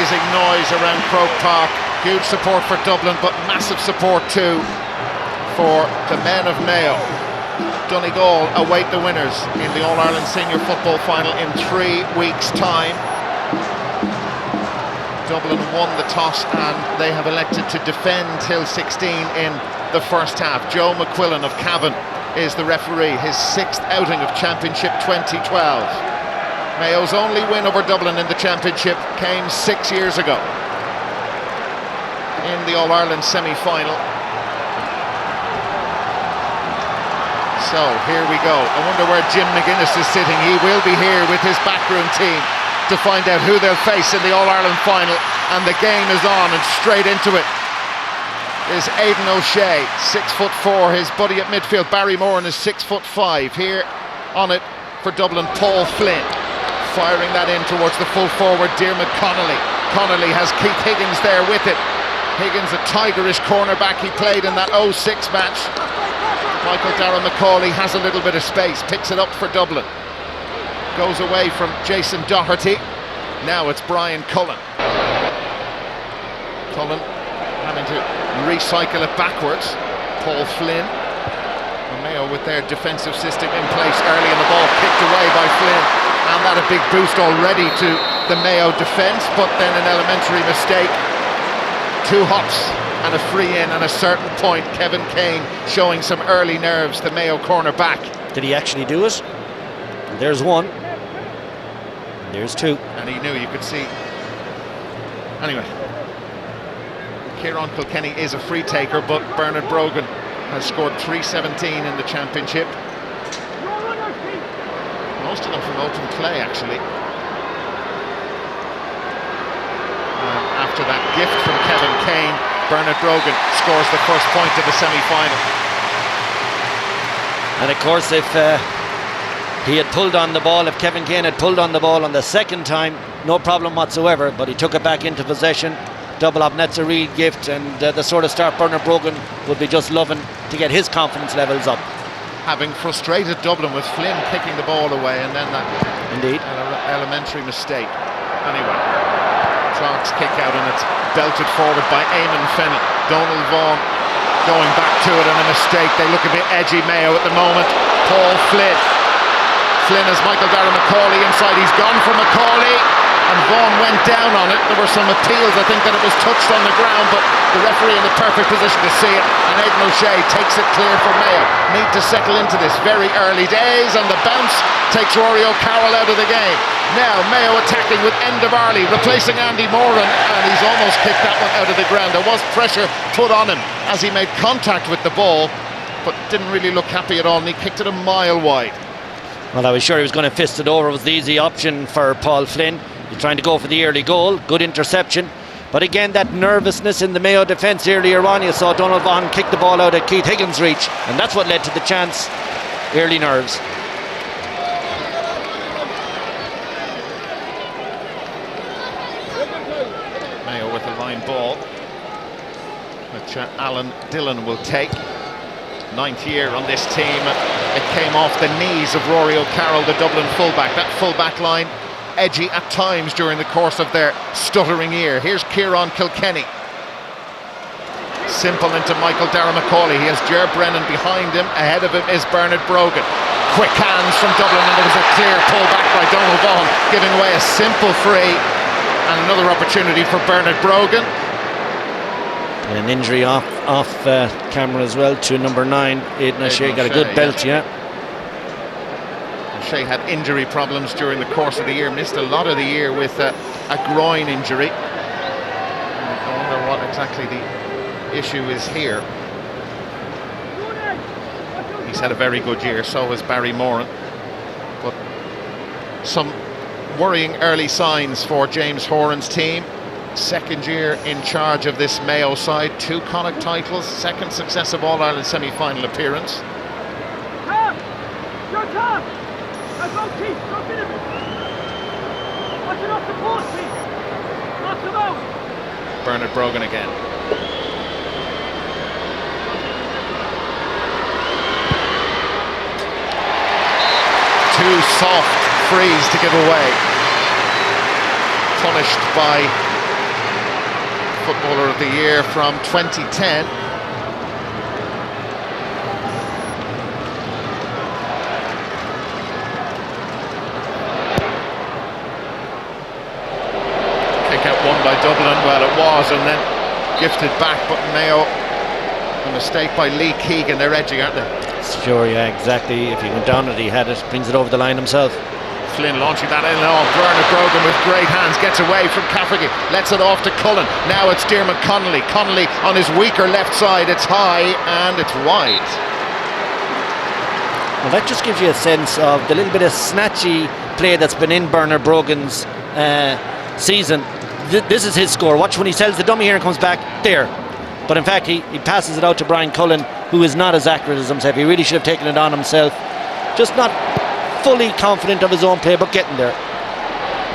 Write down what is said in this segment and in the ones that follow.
amazing noise around Croke Park. Huge support for Dublin, but massive support too for the men of Mayo. Donegal await the winners in the All-Ireland Senior Football Final in 3 weeks' time. Dublin won the toss and they have elected to defend till 16 in the first half. Joe McQuillan of Cavan is the referee, his 6th outing of Championship 2012. Mayo's only win over Dublin in the Championship came 6 years ago in the All-Ireland semi-final. So here we go. I wonder where Jim McGuinness is sitting. He will be here with his backroom team to find out who they'll face in the All-Ireland final, and the game is on, and straight into it is Aidan O'Shea, 6'4", his buddy at midfield Barry Moran is 6'5". Here on it for Dublin, Paul Flynn firing that in towards the full forward Diarmuid Connolly. Connolly has Keith Higgins there with it. Higgins, a tigerish cornerback, he played in that 06 match. Michael Darragh Macaulay has a little bit of space, picks it up for Dublin. Goes away from Jason Doherty. Now it's Brian Cullen. Cullen having to recycle it backwards. Paul Flynn. And Mayo with their defensive system in place early, and the ball kicked away by Flynn. And that a big boost already to the Mayo defence, but then an elementary mistake. 2 hops and a free in, and a certain point Kevin Kane showing some early nerves, the Mayo cornerback. Did he actually do it? There's one. There's 2. And he knew, you could see. Anyway, Kieran Kilkenny is a free taker, but Bernard Brogan has scored 317 in the Championship. Most of them from open play, actually. After that gift from Kevin Kane, Bernard Brogan scores the first point of the semi-final. And of course, if he had pulled on the ball, if Kevin Kane had pulled on the ball on the second time, no problem whatsoever, but he took it back into possession. Double up, that's a real gift, and the sort of start Bernard Brogan would be just loving to get his confidence levels up. Having frustrated Dublin with Flynn kicking the ball away, and then that elementary mistake. Anyway, Clark's kick out, and it's belted forward by Eamon Fennell. Donald Vaughan going back to it, and a mistake. They look a bit edgy, Mayo, at the moment. Paul Flynn. Flynn has Michael Darragh Macaulay inside. He's gone for Macaulay, and Vaughan went down on it. There were some appeals, I think, that it was touched on the ground, but the referee in the perfect position to see it, and Aidan O'Shea takes it clear for Mayo. Need to settle into this, very early days, and the bounce takes Rory O'Carroll out of the game. Now Mayo attacking with Enda Barley, replacing Andy Moran, and he's almost kicked that one out of the ground. There was pressure put on him as he made contact with the ball, but didn't really look happy at all, and he kicked it a mile wide. Well, I was sure he was going to fist it over. It was the easy option for Paul Flynn. He's trying to go for the early goal. Good interception. But again, that nervousness in the Mayo defence earlier on. You saw Donald Vaughan kick the ball out at Keith Higgins' reach, and that's what led to the chance. Early nerves. Mayo with a line ball, which Alan Dillon will take. 9th year on this team. It came off the knees of Rory O'Carroll, the Dublin fullback. That fullback line edgy at times during the course of their stuttering year. Here's Kieran Kilkenny. Simple into Michael Darragh Macaulay. He has Ger Brennan behind him. Ahead of him is Bernard Brogan. Quick hands from Dublin, and there was a clear pullback by Donald Vaughan, giving away a simple free, and another opportunity for Bernard Brogan. And an injury off camera as well to number 9, Aidan O'Shea. Got a good belt, yeah. O'Shea had injury problems during the course of the year, missed a lot of the year with a groin injury. I wonder what exactly the issue is here. He's had a very good year, so has Barry Moran. But some worrying early signs for James Horan's team. 2nd year in charge of this Mayo side, 2 Connacht titles, 2nd successive All-Ireland semi-final appearance. Bernard Brogan again. Two soft frees to give away. Punished by Footballer of the Year from 2010. Kick out won by Dublin, well it was, and then gifted back, but Mayo, a mistake by Lee Keegan, they're edging, aren't they? Sure, yeah, exactly. If he went down it, he had it, brings it over the line himself. Flynn launching that in, Bernard Brogan with great hands, gets away from Cafferty, lets it off to Cullen. Now it's Diarmuid Connolly. Connolly on his weaker left side, it's high and it's wide. Well, that just gives you a sense of the little bit of snatchy play that's been in Bernard Brogan's season. This is his score. Watch when he sells the dummy here and comes back there. But in fact, he passes it out to Brian Cullen, who is not as accurate as himself. He really should have taken it on himself. Just not fully confident of his own play, but getting there.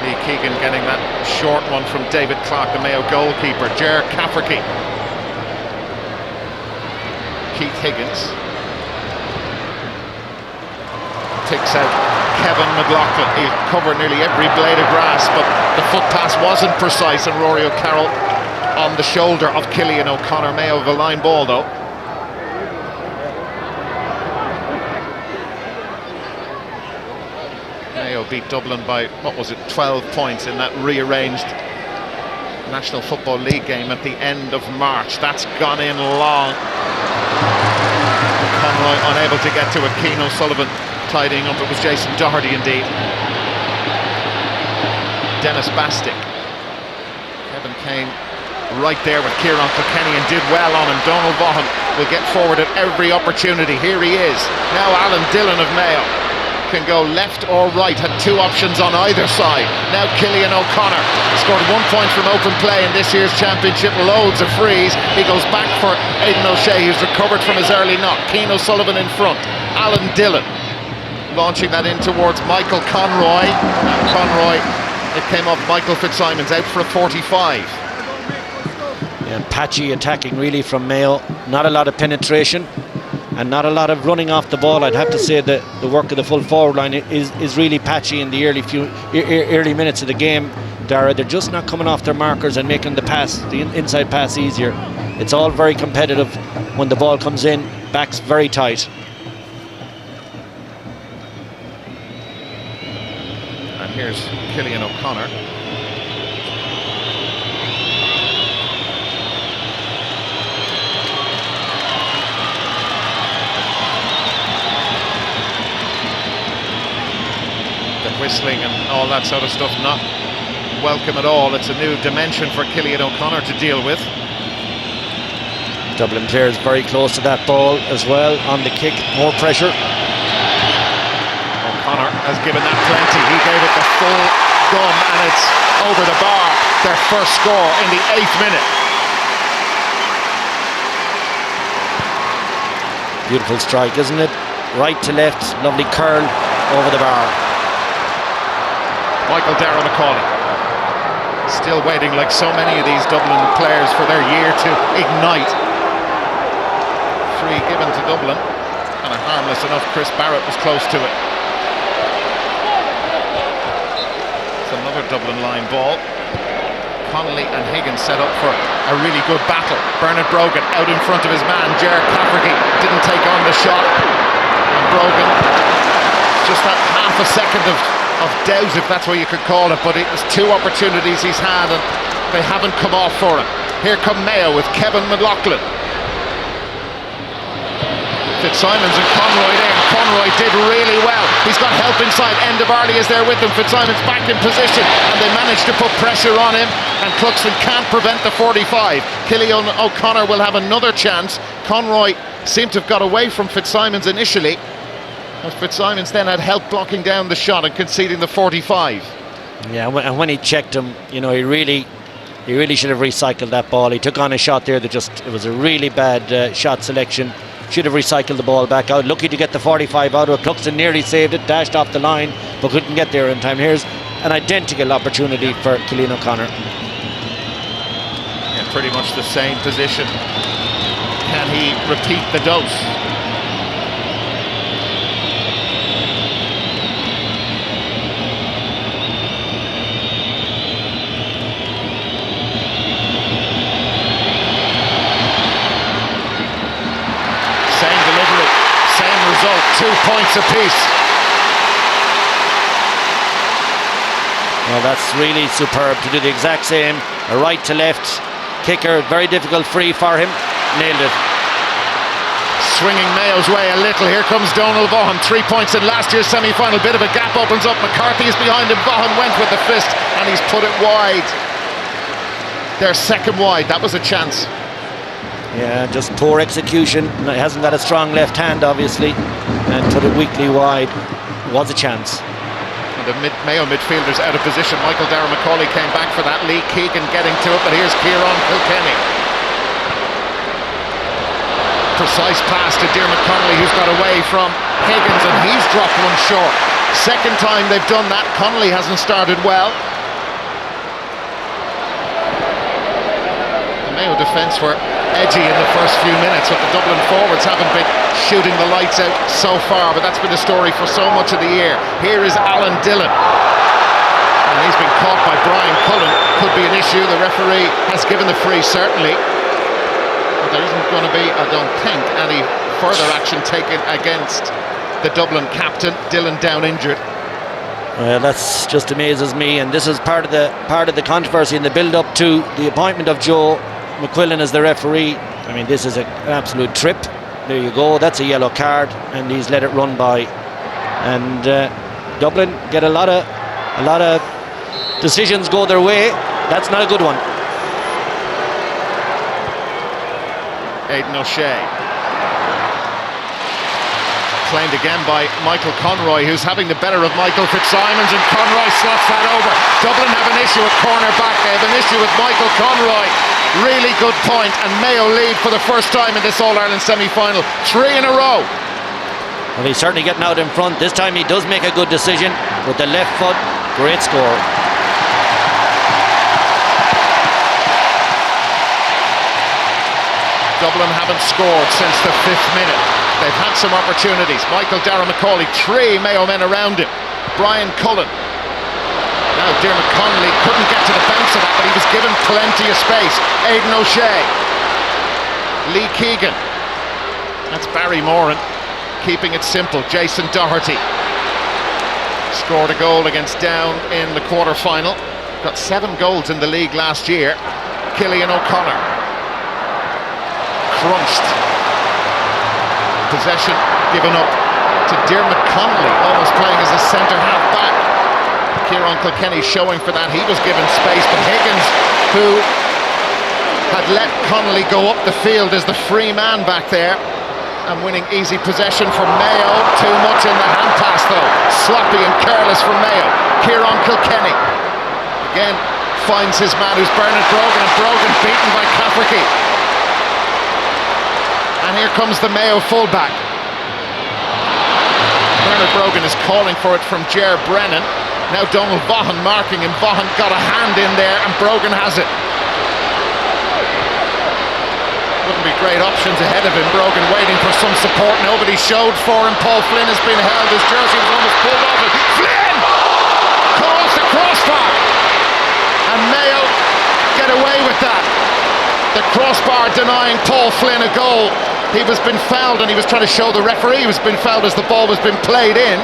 Lee Keegan getting that short one from David Clark, the Mayo goalkeeper. Ger Cafferty. Keith Higgins takes out Kevin McLaughlin. He covered nearly every blade of grass, but the foot pass wasn't precise, and Rory O'Carroll on the shoulder of Cillian O'Connor. Mayo of a line ball though. Mayo beat Dublin by, what was it, 12 points in that rearranged National Football League game at the end of March. That's gone in long. Conroy unable to get to it. Keane O'Sullivan tidying up. It was Jason Doherty indeed. Dennis Bastick. Kevin Kane right there with Kieran Kilkenny and did well on him. Donald Vaughan will get forward at every opportunity. Here he is. Now Alan Dillon of Mayo can go left or right, had two options on either side. Now Cillian O'Connor scored 1 point from open play in this year's championship, loads of frees. He goes back for Aidan O'Shea, who's recovered from his early knock. Keane O'Sullivan in front. Alan Dillon launching that in towards Michael Conroy. Conroy, it came off Michael Fitzsimons, out for a 45. Yeah, patchy attacking really from Mayo. Not a lot of penetration and not a lot of running off the ball. I'd have to say that the work of the full forward line is really patchy in the early minutes of the game. Dara, they're just not coming off their markers and making the inside pass easier. It's all very competitive when the ball comes in, backs very tight. And here's Cillian O'Connor. Whistling and all that sort of stuff not welcome at all. It's a new dimension for Cillian O'Connor to deal with. Dublin players very close to that ball as well on the kick, more pressure. O'Connor has given that plenty. He gave it the full gun and it's over the bar. Their first score in the 8th minute. Beautiful strike, isn't it? Right to left, lovely curl over the bar. Michael Darragh McCauley still waiting, like so many of these Dublin players, for their year to ignite. Free given to Dublin, kind of harmless enough. Chris Barrett was close to it. It's another Dublin line ball. Connolly and Higgins set up for a really good battle. Bernard Brogan out in front of his man. Ger Cafferty didn't take on the shot, and Brogan just that half a second of doubt, if that's what you could call it, but it was two opportunities he's had and they haven't come off for him. Here come Mayo with Kevin McLaughlin. Fitzsimons and Conroy there. Conroy did really well. He's got help inside. Enda Barley is there with him. Fitzsimons back in position and they managed to put pressure on him, and Cluxton can't prevent the 45. Cillian O'Connor will have another chance. Conroy seemed to have got away from Fitzsimons initially, but Fitzsimons then had help blocking down the shot and conceding the 45. Yeah, and when he checked him, you know, he really should have recycled that ball. He took on a shot there that it was a really bad shot selection. Should have recycled the ball back out. Lucky to get the 45 out of it. Cluxton nearly saved it, dashed off the line, but couldn't get there in time. Here's an identical opportunity for Cillian O'Connor. Yeah, pretty much the same position. Can he repeat the dose? 2 points apiece. Well, that's really superb to do the exact same. A right to left kicker, very difficult free for him. Nailed it. Swinging Mayo's way a little. Here comes Donal Vaughan. 3 points in last year's semi-final. Bit of a gap opens up. McCarthy is behind him. Vaughan went with the fist and he's put it wide. Their second wide. That was a chance. Yeah, just poor execution. He hasn't got a strong left hand, obviously, and put it weakly wide. Was a chance. And the Mayo midfielders out of position. Michael Darragh-Macaulay came back for that. Lee Keegan getting to it, but here's Kieran Kilkenny. Precise pass to Diarmuid Connolly, who's got away from Higgins, and he's dropped one short. Second time they've done that. Connolly hasn't started well. The Mayo defence were edgy in the first few minutes, but the Dublin forwards haven't been shooting the lights out so far, but that's been the story for so much of the year. Here is Alan Dillon, and he's been caught by Brian Cullen. Could be an issue. The referee has given the free, certainly. There isn't going to be, I don't think, any further action taken against the Dublin captain. Dillon down injured. Well, that's just amazes me, and this is part of the controversy in the build-up to the appointment of Joe McQuillan as the referee. I mean, this is an absolute trip. There you go. That's a yellow card, and he's let it run by. And Dublin get a lot of decisions go their way. That's not a good one. Aidan O'Shea. Claimed again by Michael Conroy, who's having the better of Michael Fitzsimons, and Conroy slots that over. Dublin have an issue at corner back. They have an issue with Michael Conroy. Really good point, and Mayo lead for the first time in this All-Ireland semi-final. 3 in a row. Well, he's certainly getting out in front. This time he does make a good decision with the left foot. Great score. Dublin haven't scored since the 5th minute. They've had some opportunities. Michael Darragh-Macaulay, 3 Mayo men around him. Brian Cullen. Now Diarmuid Connolly couldn't get to the bounce of that, but he was given plenty of space. Aidan O'Shea. Lee Keegan. That's Barry Moran. Keeping it simple. Jason Doherty. Scored a goal against Down in the quarter-final. Got 7 goals in the league last year. Cillian O'Connor. Crunched. Possession given up to Diarmuid Connolly, almost playing as a centre half back. Kieran Kilkenny showing for that. He was given space, but Higgins, who had let Connolly go up the field, is the free man back there, and winning easy possession from Mayo. Too much in the hand pass though. Sloppy and careless from Mayo. Kieran Kilkenny again finds his man, who's Bernard Brogan, and Brogan beaten by Cafferty. And here comes the Mayo fullback. Bernard Brogan is calling for it from Ger Brennan. Now Donal Vaughan marking him. Vaughan got a hand in there and Brogan has it. Wouldn't be great options ahead of him. Brogan waiting for some support. Nobody showed for him. Paul Flynn has been held. His jersey was almost pulled off it. Flynn calls the crossbar. And Mayo get away with that. The crossbar denying Paul Flynn a goal. He was been fouled, and he was trying to show the referee he was been fouled as the ball was being played in.